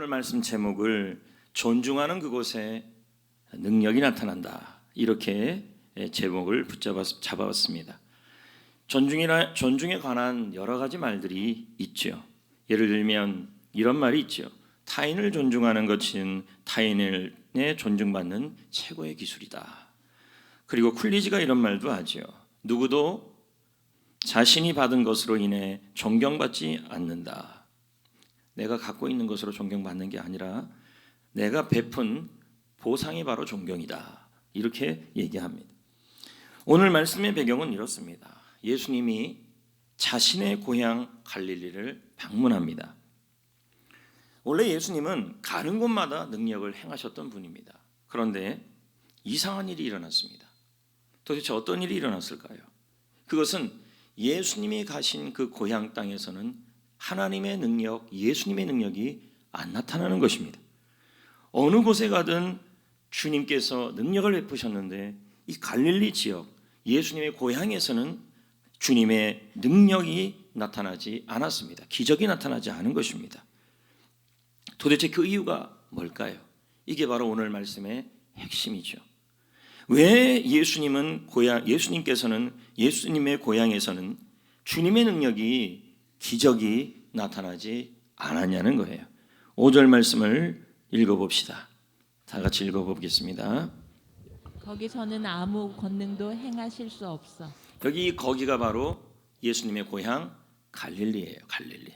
오늘 말씀 제목을 존중하는 그곳에 능력이 나타난다, 이렇게 제목을 잡아봤습니다. 존중에 관한 여러 가지 말들이 있죠. 예를 들면 이런 말이 있죠. 타인을 존중하는 것은 타인의 존중받는 최고의 기술이다. 그리고 쿨리지가 이런 말도 하죠. 누구도 자신이 받은 것으로 인해 존경받지 않는다. 내가 갖고 있는 것으로 존경받는 게 아니라 내가 베푼 보상이 바로 존경이다, 이렇게 얘기합니다. 오늘 말씀의 배경은 이렇습니다. 예수님이 자신의 고향 갈릴리를 방문합니다. 원래 예수님은 가는 곳마다 능력을 행하셨던 분입니다. 그런데 이상한 일이 일어났습니다. 도대체 어떤 일이 일어났을까요? 그것은 예수님이 가신 그 고향 땅에서는 하나님의 능력, 예수님의 능력이 안 나타나는 것입니다. 어느 곳에 가든 주님께서 능력을 베푸셨는데 이 갈릴리 지역, 예수님의 고향에서는 주님의 능력이 나타나지 않았습니다. 기적이 나타나지 않은 것입니다. 도대체 그 이유가 뭘까요? 이게 바로 오늘 말씀의 핵심이죠. 왜 예수님께서는 예수님의 고향에서는 주님의 능력이, 기적이 나타나지 않았냐는 거예요. 5절 말씀을 읽어봅시다. 다 같이 읽어보겠습니다. 거기서는 아무 권능도 행하실 수 없어. 거기가 바로 예수님의 고향 갈릴리예요. 갈릴리.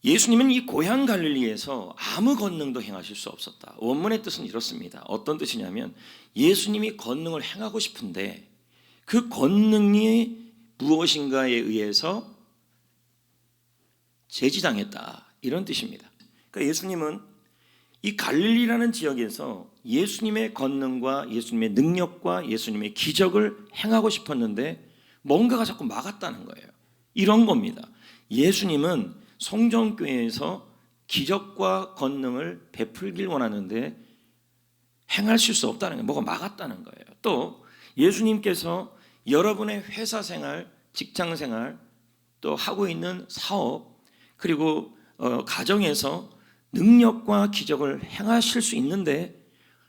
예수님은 이 고향 갈릴리에서 아무 권능도 행하실 수 없었다. 원문의 뜻은 이렇습니다. 어떤 뜻이냐면 예수님이 권능을 행하고 싶은데 그 권능이 무엇인가에 의해서 제지당했다, 이런 뜻입니다. 그러니까 예수님은 이 갈릴리라는 지역에서 예수님의 권능과 예수님의 능력과 예수님의 기적을 행하고 싶었는데 뭔가가 자꾸 막았다는 거예요. 이런 겁니다. 예수님은 성전교회에서 기적과 권능을 베풀길 원하는데 행하실 수 없다는 거예요. 뭐가 막았다는 거예요. 또 예수님께서 여러분의 회사 생활, 직장 생활, 또 하고 있는 사업, 그리고 가정에서 능력과 기적을 행하실 수 있는데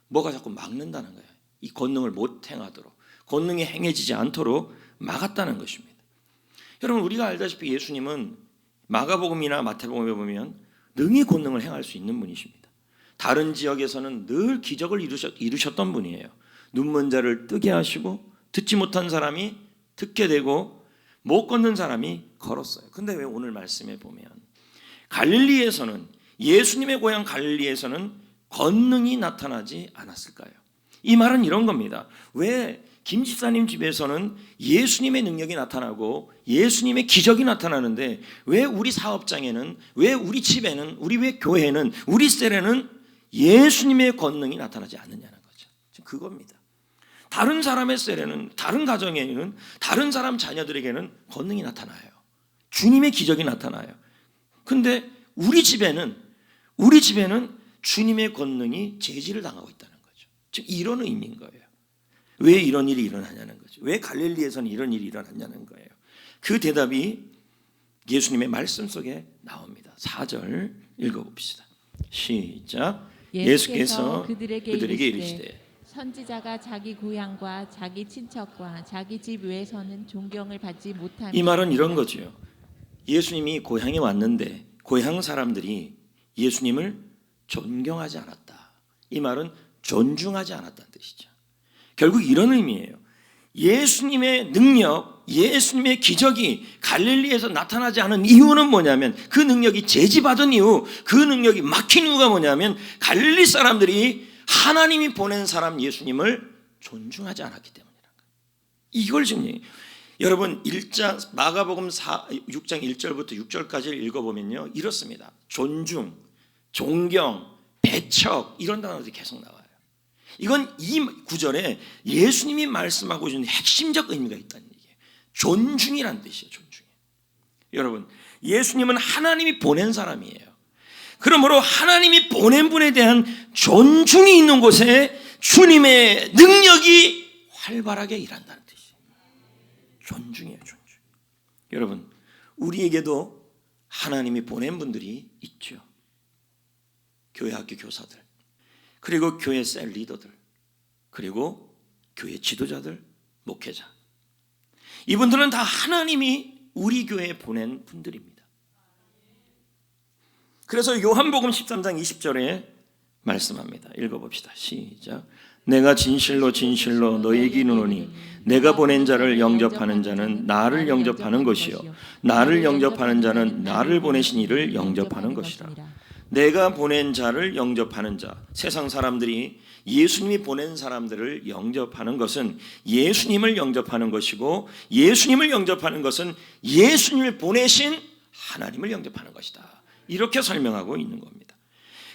뭐가 자꾸 막는다는 거예요. 이 권능을 못 행하도록, 권능이 행해지지 않도록 막았다는 것입니다. 여러분, 우리가 알다시피 예수님은 마가복음이나 마태복음에 보면 능히 권능을 행할 수 있는 분이십니다. 다른 지역에서는 늘 기적을 이루셨던 분이에요. 눈먼 자를 뜨게 하시고 듣지 못한 사람이 듣게 되고 못 걷는 사람이 걸었어요. 근데 왜 오늘 말씀에 보면 갈릴리에서는, 예수님의 고향 갈릴리에서는 권능이 나타나지 않았을까요? 이 말은 이런 겁니다. 왜 김 집사님 집에서는 예수님의 능력이 나타나고 예수님의 기적이 나타나는데 왜 우리 사업장에는, 왜 우리 집에는, 왜 교회는, 우리 셀에는 예수님의 권능이 나타나지 않느냐는 거죠. 그겁니다. 다른 사람의 셀에는, 다른 가정에는, 다른 사람 자녀들에게는 권능이 나타나요. 주님의 기적이 나타나요. 근데 우리 집에는 주님의 권능이 제지를 당하고 있다는 거죠. 즉 이런 의미인 거예요. 왜 이런 일이 일어나냐는 거죠. 왜 갈릴리에서는 이런 일이 일어났냐는 거예요. 그 대답이 예수님의 말씀 속에 나옵니다. 4절 읽어봅시다. 시작. 예수께서 그들에게 이르시되 선지자가 자기 고향과 자기 친척과 자기 집 외에서는 존경을 받지 못하며. 이 말은 이런 거죠. 예수님이 고향에 왔는데 고향 사람들이 예수님을 존경하지 않았다. 이 말은 존중하지 않았다는 뜻이죠. 결국 이런 의미예요. 예수님의 능력, 예수님의 기적이 갈릴리에서 나타나지 않은 이유는 뭐냐면, 그 능력이 제지받은 이유, 그 능력이 막힌 이유가 뭐냐면 갈릴리 사람들이 하나님이 보낸 사람 예수님을 존중하지 않았기 때문이라는 거예요. 이걸 지금 얘기해요. 여러분, 마가복음 6장 1절부터 6절까지 읽어보면요, 이렇습니다. 존중, 존경, 배척, 이런 단어들이 계속 나와요. 이건 이 구절에 예수님이 말씀하고 있는 핵심적 의미가 있다는 얘기예요. 존중이란 뜻이에요. 존중. 여러분, 예수님은 하나님이 보낸 사람이에요. 그러므로 하나님이 보낸 분에 대한 존중이 있는 곳에 주님의 능력이 활발하게 일한다는 뜻이에요. 존중이에요. 존중. 여러분, 우리에게도 하나님이 보낸 분들이 있죠. 교회 학교 교사들, 그리고 교회 셀 리더들, 그리고 교회 지도자들, 목회자. 이분들은 다 하나님이 우리 교회에 보낸 분들입니다. 그래서 요한복음 13장 20절에 말씀합니다. 읽어봅시다. 시작. 내가 진실로 진실로 너희에게 이르노니 내가 보낸 자를 영접하는 자는 나를 영접하는 것이요 나를 영접하는 자는 나를 보내신 이를 영접하는 것이라. 내가 보낸 자를 영접하는 자, 세상 사람들이 예수님이 보낸 사람들을 영접하는 것은 예수님을 영접하는 것이고, 예수님을 영접하는 것은 예수님을 보내신 하나님을 영접하는 것이다. 이렇게 설명하고 있는 겁니다.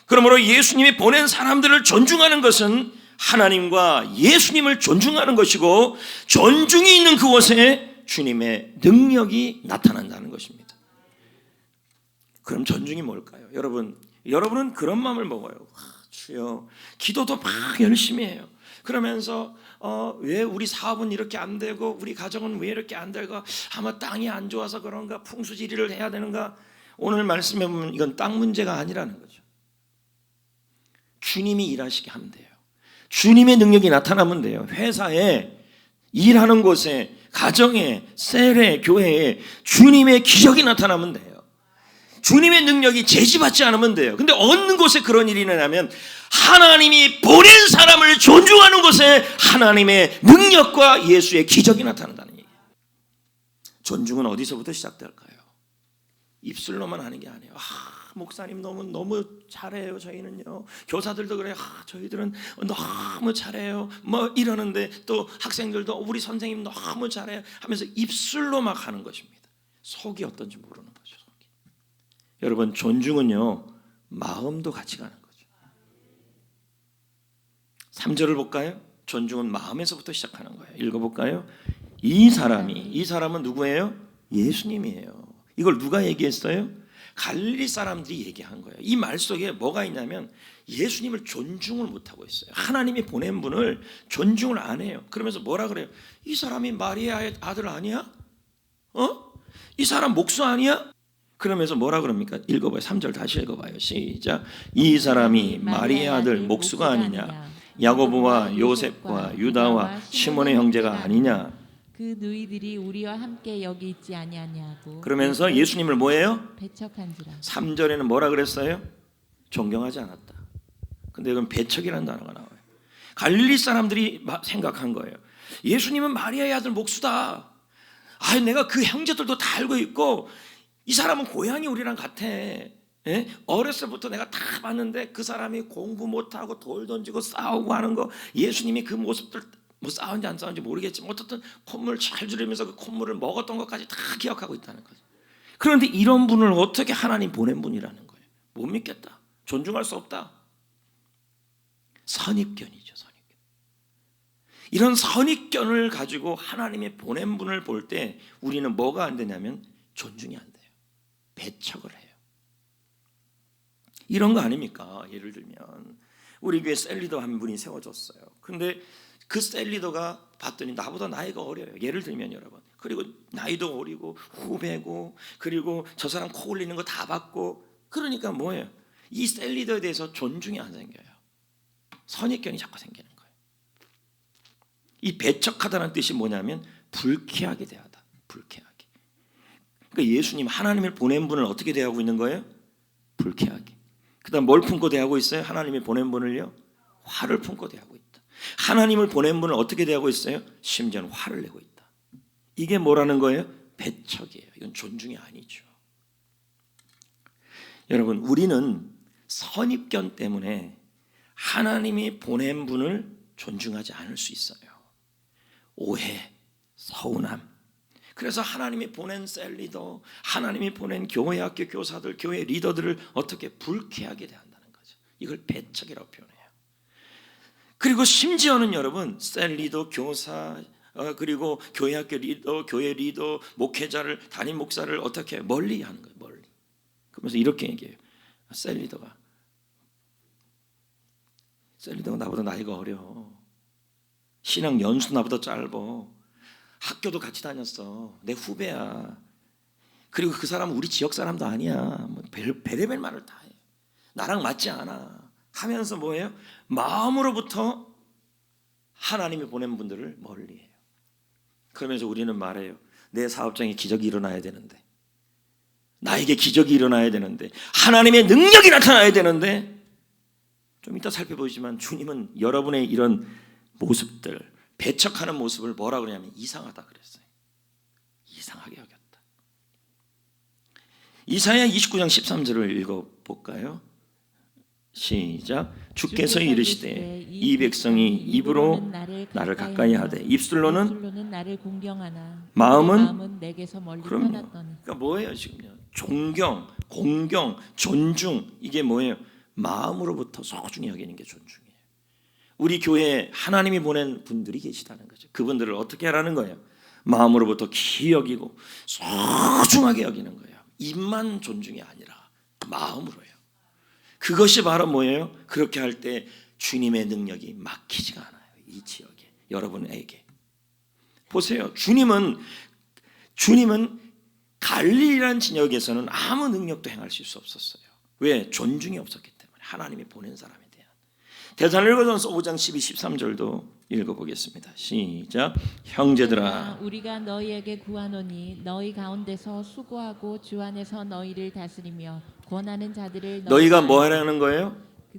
그러므로 예수님이 보낸 사람들을 존중하는 것은 하나님과 예수님을 존중하는 것이고, 존중이 있는 그곳에 주님의 능력이 나타난다는 것입니다. 그럼 존중이 뭘까요? 여러분은 그런 마음을 먹어요. 주여, 기도도 막 열심히 해요. 그러면서 왜 우리 사업은 이렇게 안 되고 우리 가정은 왜 이렇게 안 되고, 아마 땅이 안 좋아서 그런가, 풍수지리를 해야 되는가. 오늘 말씀해 보면 이건 땅 문제가 아니라는 거죠. 주님이 일하시게 하면 돼요. 주님의 능력이 나타나면 돼요. 회사에, 일하는 곳에, 가정에, 셀에, 교회에 주님의 기적이 나타나면 돼요. 주님의 능력이 제지받지 않으면 돼요. 근데 어느 곳에 그런 일이 일어나면 하나님이 보낸 사람을 존중하는 곳에 하나님의 능력과 예수의 기적이 나타난다는 얘기예요. 존중은 어디서부터 시작될까요? 입술로만 하는 게 아니에요. 목사님 너무 잘해요. 저희는요. 교사들도 그래요. 저희들은 너무 잘해요. 뭐 이러는데 또 학생들도 우리 선생님 너무 잘해요 하면서 입술로 막 하는 것입니다. 속이 어떤지 모르는 거죠. 속이. 여러분, 존중은요, 마음도 같이 가는 거죠. 3절을 볼까요? 존중은 마음에서부터 시작하는 거예요. 읽어볼까요? 이 사람은 누구예요? 예수님이에요. 이걸 누가 얘기했어요? 갈릴리 사람들이 얘기한 거예요. 이 말 속에 뭐가 있냐면 예수님을 존중을 못하고 있어요. 하나님이 보낸 분을 존중을 안 해요. 그러면서 뭐라 그래요? 이 사람이 마리아의 아들 아니야? 이 사람 목수 아니야? 그러면서 뭐라 그럽니까? 읽어봐요. 3절 다시 읽어봐요. 시작. 이 사람이 마리아의 아들 목수가 아니냐? 야고보와 요셉과 유다와 시몬의 형제가 아니냐? 그 누이들이 우리와 함께 여기 있지 아니하냐고. 그러면서 예수님을 뭐예요? 배척한지라. 3절에는 뭐라 그랬어요? 존경하지 않았다. 근데 여기 배척이라는 단어가 나와요. 갈릴리 사람들이 생각한 거예요. 예수님은 마리아의 아들 목수다. 내가 그 형제들도 다 알고 있고, 이 사람은 고향이 우리랑 같아. 어렸을 때부터 내가 다 봤는데 그 사람이 공부 못하고 돌 던지고 싸우고 하는 거, 예수님이 그 모습들, 뭐 싸운지 안 싸운지 모르겠지만 어떻든 콧물 잘 줄이면서 그 콧물을 먹었던 것까지 다 기억하고 있다는 거죠. 그런데 이런 분을 어떻게 하나님 보낸 분이라는 거예요? 못 믿겠다. 존중할 수 없다. 선입견이죠. 선입견. 이런 선입견을 가지고 하나님의 보낸 분을 볼 때 우리는 뭐가 안 되냐면 존중이 안 돼요. 배척을 해요. 이런 거 아닙니까? 예를 들면 우리 교회 셀리더 한 분이 세워졌어요. 근데 그 셀리더가 봤더니 나보다 나이가 어려요. 예를 들면 여러분, 그리고 나이도 어리고 후배고, 그리고 저 사람 코 올리는 거 다 봤고, 그러니까 뭐예요? 이 셀리더에 대해서 존중이 안 생겨요. 선입견이 자꾸 생기는 거예요. 이 배척하다는 뜻이 뭐냐면 불쾌하게 대하다. 불쾌하게. 그러니까 예수님, 하나님을 보낸 분을 어떻게 대하고 있는 거예요? 불쾌하게. 그 다음 뭘 품고 대하고 있어요? 하나님이 보낸 분을요? 화를 품고 대하고 있다. 하나님을 보낸 분을 어떻게 대하고 있어요? 심지어는 화를 내고 있다. 이게 뭐라는 거예요? 배척이에요. 이건 존중이 아니죠. 여러분, 우리는 선입견 때문에 하나님이 보낸 분을 존중하지 않을 수 있어요. 오해, 서운함. 그래서 하나님이 보낸 셀리더, 하나님이 보낸 교회 학교 교사들, 교회 리더들을 어떻게 불쾌하게 대한다는 거죠. 이걸 배척이라고 표현해요. 그리고 심지어는 여러분, 셀리더, 교사, 그리고 교회 학교 리더, 교회 리더, 목회자를, 담임 목사를 어떻게 멀리 하는 거예요. 멀리. 그러면서 이렇게 얘기해요. 셀리더가 나보다 나이가 어려. 신앙 연수 나보다 짧어. 학교도 같이 다녔어. 내 후배야. 그리고 그 사람은 우리 지역 사람도 아니야. 뭐 별의별 말을 다 해. 나랑 맞지 않아 하면서 뭐예요? 마음으로부터 하나님이 보낸 분들을 멀리해요. 그러면서 우리는 말해요. 내 사업장에 기적이 일어나야 되는데, 나에게 기적이 일어나야 되는데, 하나님의 능력이 나타나야 되는데, 좀 이따 살펴보지만 주님은 여러분의 이런 모습들, 배척하는 모습을 뭐라 그러냐면 이상하다 그랬어요. 이상하게 여겼다. 이사야 29장 13절을 읽어볼까요? 시작. 주께서 이르시되 이 백성이 입으로 나를 가까이 하되 입술로는 나를 공경하나 마음은 내게서 멀리 그럼요. 떠났더니. 그러니까 뭐예요 지금요? 존경, 공경, 존중, 이게 뭐예요? 마음으로부터 소중히 여기는 게 존중이에요. 우리 교회에 하나님이 보낸 분들이 계시다는 거죠. 그분들을 어떻게 하라는 거예요? 마음으로부터 귀히 여기고 소중하게 여기는 거예요. 입만 존중이 아니라 마음으로요. 그것이 바로 뭐예요? 그렇게 할 때 주님의 능력이 막히지가 않아요. 이 지역에, 여러분에게. 보세요. 주님은 갈릴리라는 지역에서는 아무 능력도 행하실 수 없었어요. 왜? 존중이 없었기 때문에. 하나님이 보낸 사람에 대한. 데살로니가전서 5장 12, 13절도 읽어보겠습니다. 시작. 형제들아, 우리가 너희에게 구하노니 너희 가운데서 수고하고 주 안에서 너희를 다스리며 권하는 자들을 너희가 뭐 하라는 거예요?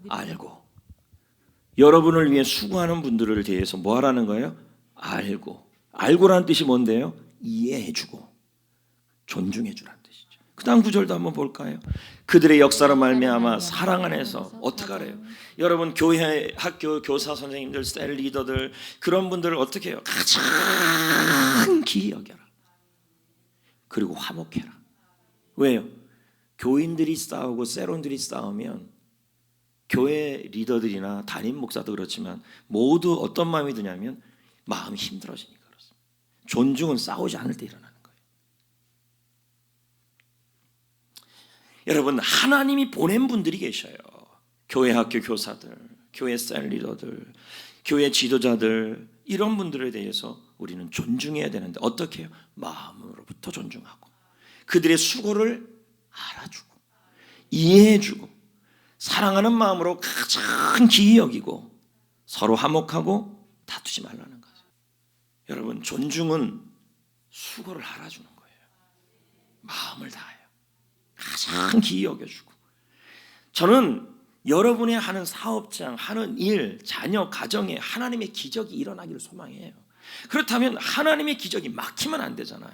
알고. 여러분을 위해 수고하는 분들을 대해서 뭐 하라는 거예요? 알고. 알고라는 뜻이 뭔데요? 이해해주고 존중해주라는 뜻이죠. 그 다음 구절도 한번 볼까요? 그들의 역사로 말미암아 사랑 안에서 어떻게 하래요? 여러분 교회, 학교, 교사 선생님들, 셀 리더들 그런 분들을 어떻게 해요? 가장 귀히 여겨라. 그리고 화목해라. 왜요? 교인들이 싸우고 세론들이 싸우면 교회 리더들이나 담임 목사도 그렇지만 모두 어떤 마음이 드냐면 마음이 힘들어지니까 그렇습니다. 존중은 싸우지 않을 때 일어나는 거예요. 여러분 하나님이 보낸 분들이 계셔요. 교회 학교 교사들, 교회 셀 리더들, 교회 지도자들 이런 분들에 대해서 우리는 존중해야 되는데 어떻게 해요? 마음으로부터 존중하고 그들의 수고를 알아주고 이해해주고 사랑하는 마음으로 가장 귀히 여기고 서로 화목하고 다투지 말라는 거죠. 여러분 존중은 수고를 알아주는 거예요. 마음을 다해요. 가장 귀히 여겨주고. 저는 여러분이 하는 사업장, 하는 일, 자녀, 가정에 하나님의 기적이 일어나기를 소망해요. 그렇다면 하나님의 기적이 막히면 안 되잖아요.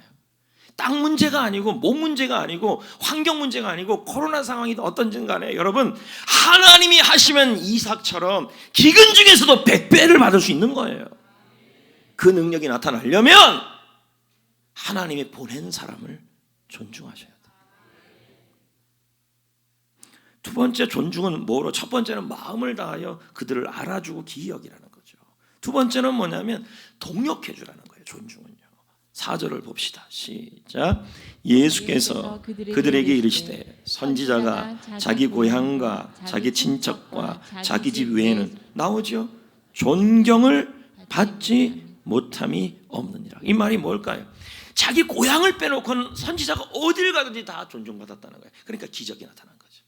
땅 문제가 아니고 몸 문제가 아니고 환경 문제가 아니고 코로나 상황이든 어떤지 간에 여러분 하나님이 하시면 이삭처럼 기근 중에서도 100배를 받을 수 있는 거예요. 그 능력이 나타나려면 하나님이 보낸 사람을 존중하셔야 돼요. 두 번째 존중은 뭐로? 첫 번째는 마음을 다하여 그들을 알아주고 귀히 여기라는 거죠. 두 번째는 뭐냐면 동역해 주라는 거예요. 존중은요. 4절을 봅시다. 시작. 예수께서 그들에게 이르시되 선지자가 자기 고향과 자기 친척과 자기 집 외에는 나오죠. 존경을 받지 못함이 없느니라. 이 말이 뭘까요? 자기 고향을 빼놓고는 선지자가 어딜 가든지 다 존중받았다는 거예요. 그러니까 기적이 나타난 거죠.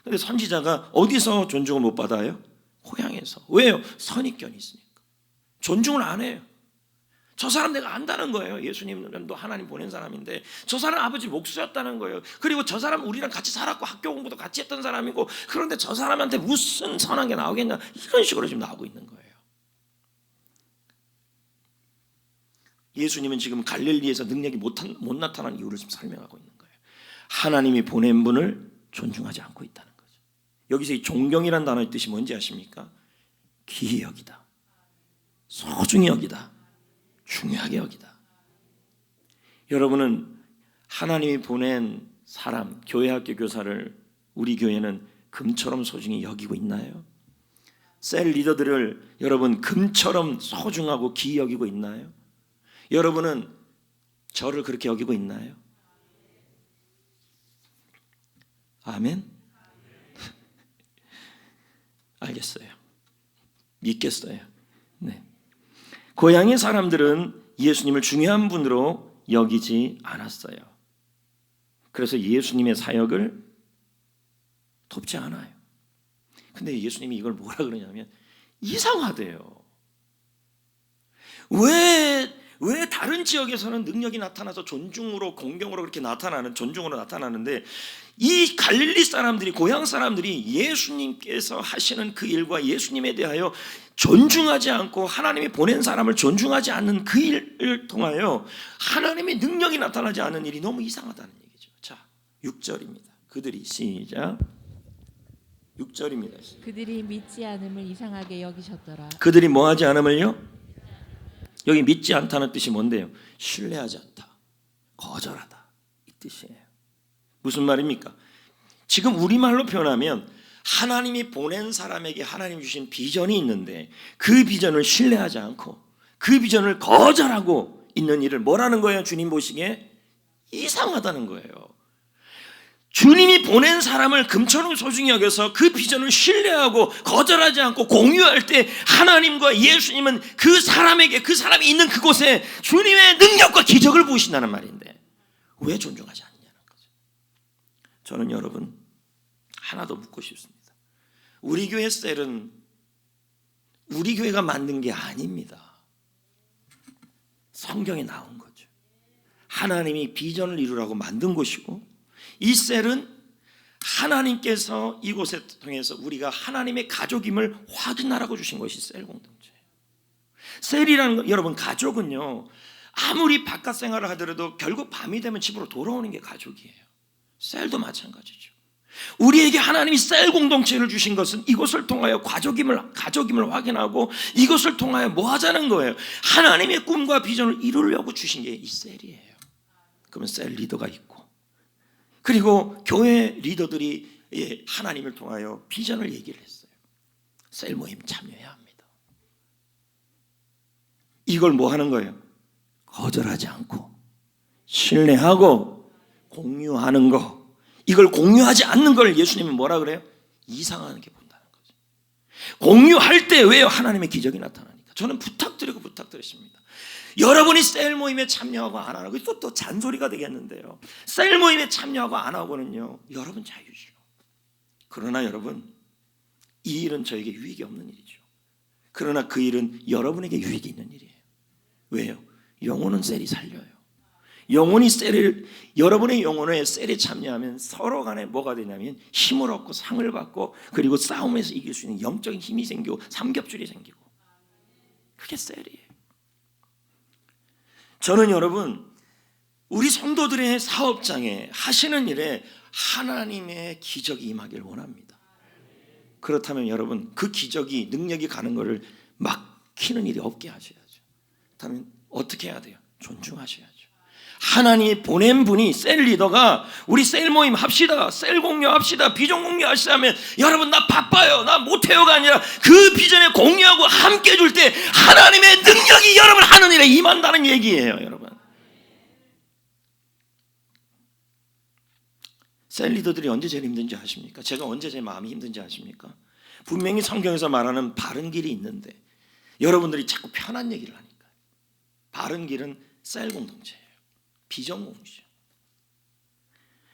그런데 선지자가 어디서 존중을 못 받아요? 고향에서. 왜요? 선입견이 있으니까. 존중을 안 해요. 저 사람 내가 안다는 거예요. 예수님도 하나님 보낸 사람인데 저 사람 아버지 목수였다는 거예요. 그리고 저 사람 우리랑 같이 살았고 학교 공부도 같이 했던 사람이고 그런데 저 사람한테 무슨 선한 게 나오겠냐 이런 식으로 지금 나오고 있는 거예요. 예수님은 지금 갈릴리에서 능력이 못 나타난 이유를 지금 설명하고 있는 거예요. 하나님이 보낸 분을 존중하지 않고 있다는 거죠. 여기서 이 존경이라는 단어의 뜻이 뭔지 아십니까? 귀히 여기다, 소중히 여기다, 중요하게 여기다. 여러분은 하나님이 보낸 사람, 교회 학교 교사를 우리 교회는 금처럼 소중히 여기고 있나요? 셀 리더들을 여러분 금처럼 소중하고 귀히 여기고 있나요? 여러분은 저를 그렇게 여기고 있나요? 아멘? 알겠어요. 믿겠어요. 네. 고향의 사람들은 예수님을 중요한 분으로 여기지 않았어요. 그래서 예수님의 사역을 돕지 않아요. 근데 예수님이 이걸 뭐라 그러냐면 이상하대요. 왜 다른 지역에서는 능력이 나타나서 존중으로 공경으로 그렇게 나타나는 존중으로 나타나는데 이 갈릴리 사람들이 고향 사람들이 예수님께서 하시는 그 일과 예수님에 대하여 존중하지 않고 하나님이 보낸 사람을 존중하지 않는 그 일을 통하여 하나님의 능력이 나타나지 않는 일이 너무 이상하다는 얘기죠. 자, 6절입니다. 그들이 시작 6절입니다. 그들이 믿지 않음을 이상하게 여기셨더라. 그들이 뭐하지 않음을요? 여기 믿지 않다는 뜻이 뭔데요? 신뢰하지 않다, 거절하다 이 뜻이에요. 무슨 말입니까? 지금 우리말로 표현하면 하나님이 보낸 사람에게 하나님 주신 비전이 있는데 그 비전을 신뢰하지 않고 그 비전을 거절하고 있는 일을 뭐라는 거예요? 주님 보시기에 이상하다는 거예요. 주님이 보낸 사람을 금처럼 소중히 여겨서 그 비전을 신뢰하고 거절하지 않고 공유할 때 하나님과 예수님은 그 사람에게 그 사람이 있는 그곳에 주님의 능력과 기적을 부으신다는 말인데 왜 존중하지 않느냐는 거죠. 저는 여러분 하나 더 묻고 싶습니다. 우리 교회 셀은 우리 교회가 만든 게 아닙니다. 성경에 나온 거죠. 하나님이 비전을 이루라고 만든 곳이고 이 셀은 하나님께서 이곳에 통해서 우리가 하나님의 가족임을 확인하라고 주신 것이 셀 공동체예요. 셀이라는 건 여러분 가족은요 아무리 바깥 생활을 하더라도 결국 밤이 되면 집으로 돌아오는 게 가족이에요. 셀도 마찬가지죠. 우리에게 하나님이 셀 공동체를 주신 것은 이것을 통하여 가족임을 확인하고 이것을 통하여 뭐 하자는 거예요? 하나님의 꿈과 비전을 이루려고 주신 게 이 셀이에요. 그러면 셀 리더가 있고 그리고 교회 리더들이 하나님을 통하여 비전을 얘기를 했어요. 셀 모임 참여해야 합니다. 이걸 뭐 하는 거예요? 거절하지 않고 신뢰하고 공유하는 거. 이걸 공유하지 않는 걸 예수님은 뭐라 그래요? 이상하게 본다는 거죠. 공유할 때 왜 하나님의 기적이 나타나니까. 저는 부탁드렸습니다. 여러분이 셀 모임에 참여하고 안 하고 또 잔소리가 되겠는데요. 셀 모임에 참여하고 안 하고는요 여러분 자유죠. 그러나 여러분 이 일은 저에게 유익이 없는 일이죠. 그러나 그 일은 여러분에게 유익이 있는 일이에요. 왜요? 영혼은 셀이 살려요. 여러분의 영혼에 셀에 참여하면 서로 간에 뭐가 되냐면 힘을 얻고 상을 받고 그리고 싸움에서 이길 수 있는 영적인 힘이 생기고 삼겹줄이 생기고 그게 셀이에요. 저는 여러분 우리 성도들의 사업장에 하시는 일에 하나님의 기적이 임하길 원합니다. 그렇다면 여러분 그 기적이 능력이 가는 것을 막히는 일이 없게 하셔야죠. 그렇다면 어떻게 해야 돼요? 존중하셔야죠. 하나님이 보낸 분이 셀 리더가 우리 셀 모임 합시다, 셀 공유합시다, 비전 공유하시다 하면 여러분 나 바빠요, 나 못해요가 아니라 그 비전에 공유하고 함께 해줄 때 하나님의 능력이 여러분 하는 일에 임한다는 얘기예요. 여러분 셀 리더들이 언제 제일 힘든지 아십니까? 제가 언제 제 마음이 힘든지 아십니까? 분명히 성경에서 말하는 바른 길이 있는데 여러분들이 자꾸 편한 얘기를 하니까. 바른 길은 셀 공동체예요. 비전 공유죠.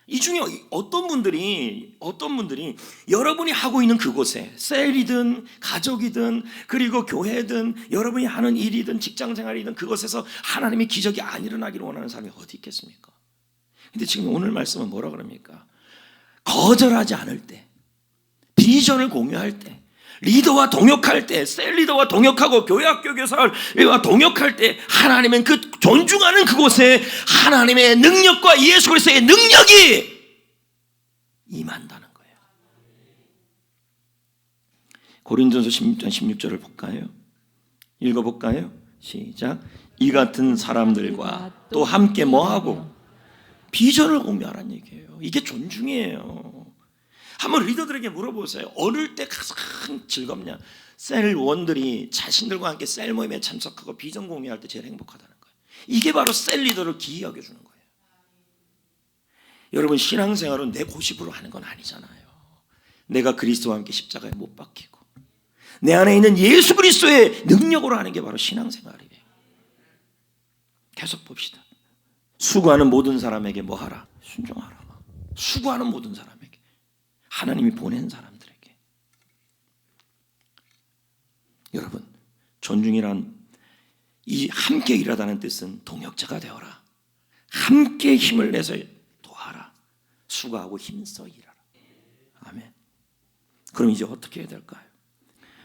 이 중에 어떤 분들이 여러분이 하고 있는 그곳에 셀이든 가족이든 그리고 교회든 여러분이 하는 일이든 직장생활이든 그것에서 하나님의 기적이 안 일어나기를 원하는 사람이 어디 있겠습니까? 근데 지금 오늘 말씀은 뭐라 그럽니까? 거절하지 않을 때, 비전을 공유할 때, 리더와 동역할 때, 셀 리더와 동역하고 교회 학교 교사와 동역할 때 하나님은 그 존중하는 그곳에 하나님의 능력과 예수 그리스도의 능력이 임한다는 거예요. 고린도전서 16장 16절을 볼까요? 읽어볼까요? 시작. 이 같은 사람들과 또 함께 뭐하고 비전을 공유하라는 얘기예요. 이게 존중이에요. 한번 리더들에게 물어보세요. 어릴 때 가장 즐겁냐? 셀원들이 자신들과 함께 셀 모임에 참석하고 비전 공유할 때 제일 행복하다는 거예요. 이게 바로 셀 리더를 기이 여겨주는 거예요. 여러분 신앙생활은 내 고집으로 하는 건 아니잖아요. 내가 그리스도와 함께 십자가에 못 박히고 내 안에 있는 예수 그리스도의 능력으로 하는 게 바로 신앙생활이에요. 계속 봅시다. 수고하는 모든 사람에게 뭐 하라? 순종하라. 수고하는 모든 사람에게, 하나님이 보낸 사람들에게. 존중이란 이 함께 일하다는 뜻은 동역자가 되어라. 함께 힘을 내서 도와라. 수고하고 힘써 일하라. 아멘. 그럼 이제 어떻게 해야 될까요?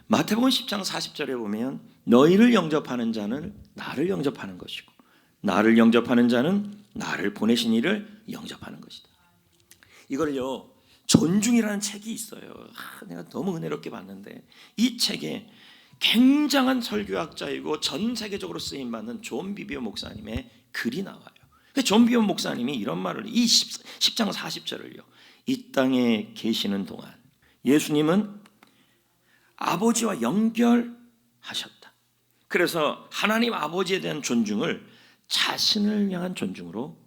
마태복음 10장 40절에 보면 너희를 영접하는 자는 나를 영접하는 것이고 나를 영접하는 자는 나를 보내신 이를 영접하는 것이다. 이걸요 존중이라는 책이 있어요. 내가 너무 은혜롭게 봤는데 이 책에 굉장한 설교학자이고 전 세계적으로 쓰임받는 존 비비오 목사님의 글이 나와요. 존 비비오 목사님이 이런 말을 이 10장 40절을요 이 땅에 계시는 동안 예수님은 아버지와 연결하셨다. 그래서 하나님 아버지에 대한 존중을 자신을 향한 존중으로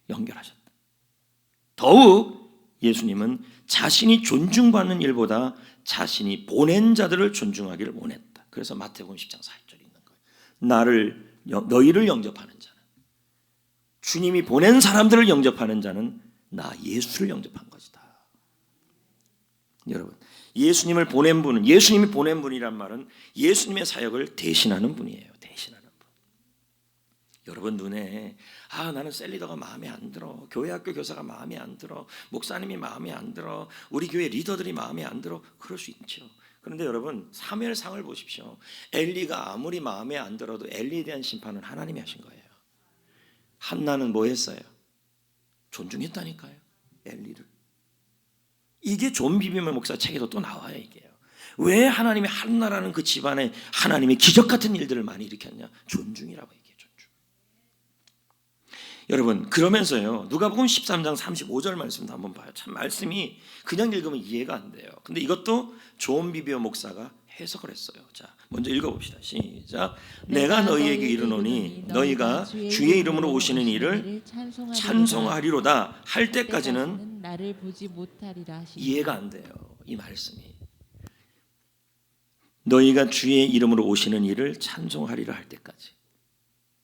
연결하셨다. 더욱 예수님은 자신이 존중받는 일보다 자신이 보낸 자들을 존중하기를 원했다. 그래서 마태복음 10장 40절에 있는 거예요. 너희를 영접하는 자는, 주님이 보낸 사람들을 영접하는 자는 나 예수를 영접한 것이다. 여러분, 예수님을 보낸 분은, 예수님이 보낸 분이란 말은 예수님의 사역을 대신하는 분이에요. 대신하는 분. 여러분 눈에 나는 셀리더가 마음에 안 들어, 교회 학교 교사가 마음에 안 들어, 목사님이 마음에 안 들어, 우리 교회 리더들이 마음에 안 들어, 그럴 수 있죠. 그런데 여러분 사무엘상을 보십시오. 엘리가 아무리 마음에 안 들어도 엘리에 대한 심판은 하나님이 하신 거예요. 한나는 뭐 했어요? 존중했다니까요, 엘리를. 이게 존 비비오 목사 책에도 또 나와요. 이게요. 왜 하나님이 한나라는 그 집안에 하나님이 기적 같은 일들을 많이 일으켰냐? 존중이라고 얘기해요. 존중. 여러분 그러면서요 누가복음 13장 35절 말씀도 한번 봐요. 참 말씀이 그냥 읽으면 이해가 안 돼요. 근데 이것도 존 비비오 목사가 해석을 했어요. 자, 먼저 읽어봅시다. 시작. 내가 너희에게 이르노니 너희가 주의 이름으로 오시는 이를 찬송하리로다 할 때까지는 나를 보지 못하리라 하시니. 이해가 안 돼요. 이 말씀이. 너희가 주의 이름으로 오시는 이를 찬송하리라 할 때까지.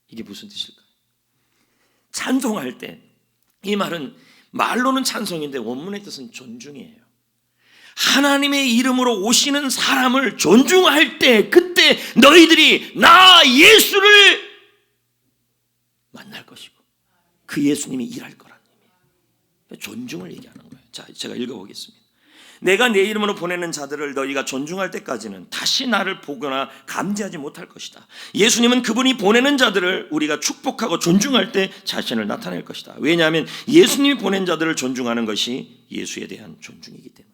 이게 무슨 뜻일까요? 찬송할 때, 이 말은 말로는 찬송인데 원문의 뜻은 존중이에요. 하나님의 이름으로 오시는 사람을 존중할 때, 그때 너희들이 나 예수를 만날 것이고 그 예수님이 일할 거라는 의미예요. 존중을 얘기하는 거예요. 자, 제가 읽어보겠습니다. 내가 내 이름으로 보내는 자들을 너희가 존중할 때까지는 다시 나를 보거나 감지하지 못할 것이다. 예수님은 그분이 보내는 자들을 우리가 축복하고 존중할 때 자신을 나타낼 것이다. 왜냐하면 예수님이 보낸 자들을 존중하는 것이 예수에 대한 존중이기 때문이다.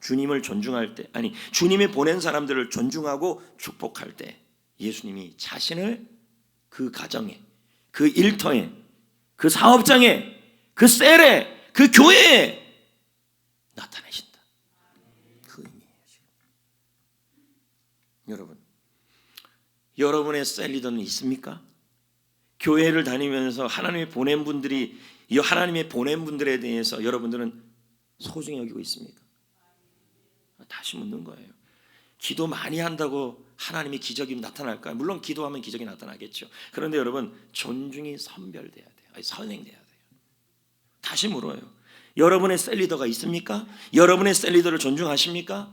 주님을 존중할 때, 아니 주님이 보낸 사람들을 존중하고 축복할 때 예수님이 자신을 그 가정에, 그 일터에, 그 사업장에, 그 셀에, 그 교회에 나타내신다. 그 의미예요. 지금. 여러분, 여러분의 셀 리더는 있습니까? 교회를 다니면서 하나님의 보낸 분들이, 이 하나님의 보낸 분들에 대해서 여러분들은 소중히 여기고 있습니까? 다시 묻는 거예요. 기도 많이 한다고 하나님의 기적이 나타날까요? 물론 기도하면 기적이 나타나겠죠. 그런데 여러분 존중이 선별돼야 돼요. 아니, 선행돼야 돼요. 다시 물어요. 여러분의 셀리더가 있습니까? 여러분의 셀리더를 존중하십니까?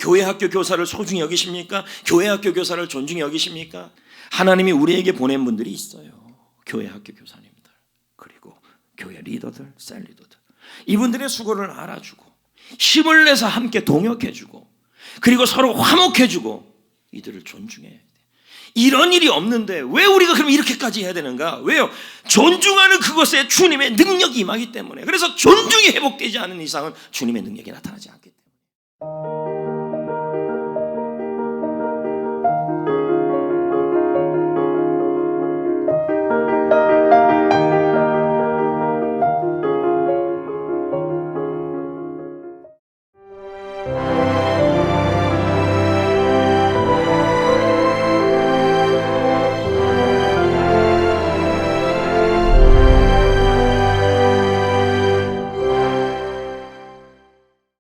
교회 학교 교사를 소중히 여기십니까? 교회 학교 교사를 존중히 여기십니까? 하나님이 우리에게 보낸 분들이 있어요. 교회 학교 교사님들, 그리고 교회 리더들, 셀리더들. 이분들의 수고를 알아주고 힘을 내서 함께 동역해주고 그리고 서로 화목해주고 이들을 존중해야 돼. 이런 일이 없는데 왜 우리가 그럼 이렇게까지 해야 되는가? 왜요? 존중하는 그것에 주님의 능력이 임하기 때문에. 그래서 존중이 회복되지 않은 이상은 주님의 능력이 나타나지 않아요.